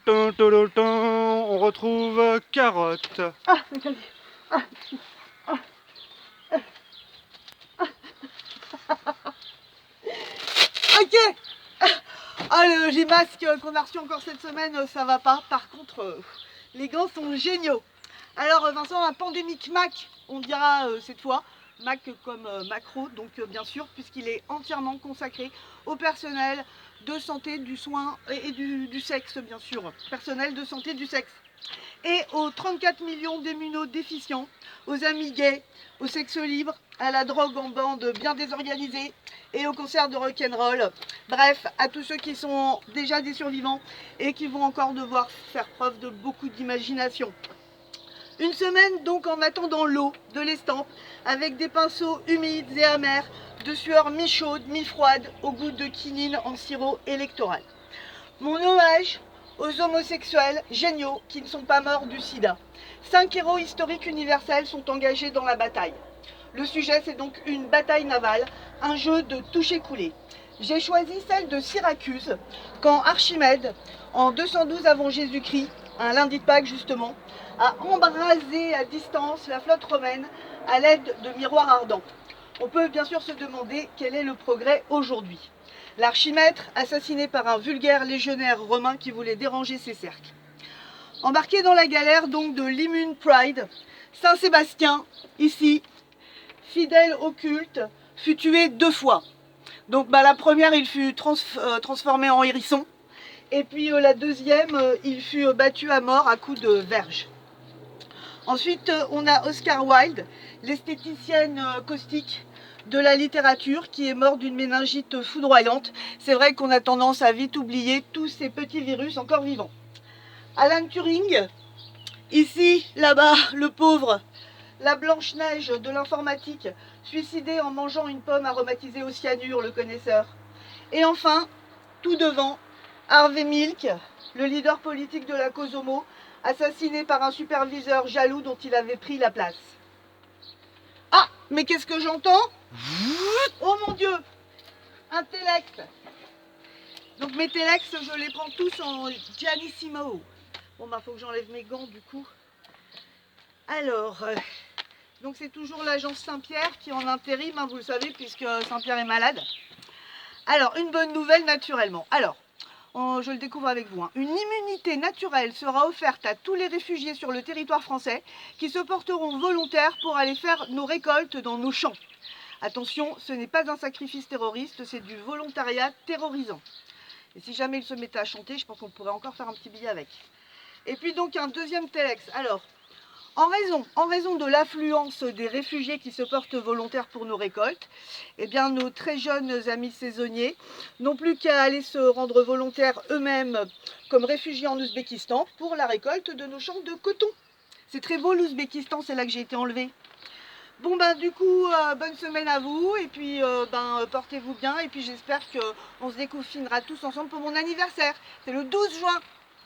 On retrouve Carotte. Ah, regardez. Ah, ah, ok. Ah, le G-Masque qu'on a reçu encore cette semaine, ça va pas. Par contre, les gants sont géniaux. Alors Vincent, un pandémique Mac, on dira cette fois. Mac comme macro, donc bien sûr, puisqu'il est entièrement consacré au personnel de santé, du soin et du sexe, bien sûr. Personnel de santé du sexe. Et aux 34 millions d'immunodéficients, aux amis gays, au sexe libre, à la drogue en bande bien désorganisée et au concert de rock'n'roll. Bref, à tous ceux qui sont déjà des survivants et qui vont encore devoir faire preuve de beaucoup d'imagination. Une semaine donc en attendant l'eau de l'estampe, avec des pinceaux humides et amers, de sueur mi-chaude, mi-froide, au goût de quinine en sirop électoral. Mon hommage aux homosexuels géniaux qui ne sont pas morts du sida. 5 héros historiques universels sont engagés dans la bataille. Le sujet, c'est donc une bataille navale, un jeu de toucher-couler. J'ai choisi celle de Syracuse, quand Archimède, en 212 avant Jésus-Christ, un lundi de Pâques justement, a embrasé à distance la flotte romaine à l'aide de miroirs ardents. On peut bien sûr se demander quel est le progrès aujourd'hui. L'archimètre, assassiné par un vulgaire légionnaire romain qui voulait déranger ses cercles. Embarqué dans la galère donc de l'Immune Pride, Saint Sébastien, ici, fidèle au culte, fut tué 2 fois. Donc la première, il fut transformé en hérisson, et puis la deuxième, il fut battu à mort à coups de verge. Ensuite, on a Oscar Wilde, l'esthéticienne caustique de la littérature, qui est morte d'une méningite foudroyante. C'est vrai qu'on a tendance à vite oublier tous ces petits virus encore vivants. Alan Turing, ici, là-bas, le pauvre, la Blanche-Neige de l'informatique, suicidé en mangeant une pomme aromatisée au cyanure, le connaisseur. Et enfin, tout devant, Harvey Milk, le leader politique de la cause homo, assassiné par un superviseur jaloux dont il avait pris la place. Ah, mais qu'est-ce que j'entends? Oh mon Dieu, un Telex. Donc mes Telex, je les prends tous en Gianissimo. Bon faut que j'enlève mes gants du coup. Alors, donc c'est toujours l'agence Saint-Pierre qui est en intérim, vous le savez, puisque Saint-Pierre est malade. Alors, une bonne nouvelle naturellement. Alors, je le découvre avec vous. Une immunité naturelle sera offerte à tous les réfugiés sur le territoire français qui se porteront volontaires pour aller faire nos récoltes dans nos champs. Attention, ce n'est pas un sacrifice terroriste, c'est du volontariat terrorisant. Et si jamais il se mettait à chanter, je pense qu'on pourrait encore faire un petit billet avec. Et puis donc un deuxième Telex. Alors, en raison de l'affluence des réfugiés qui se portent volontaires pour nos récoltes, eh bien, nos très jeunes amis saisonniers n'ont plus qu'à aller se rendre volontaires eux-mêmes comme réfugiés en Ouzbékistan pour la récolte de nos champs de coton. C'est très beau l'Ouzbékistan, c'est là que j'ai été enlevée. Bon du coup, bonne semaine à vous et puis portez-vous bien et puis j'espère qu'on se déconfinera tous ensemble pour mon anniversaire. C'est le 12 juin.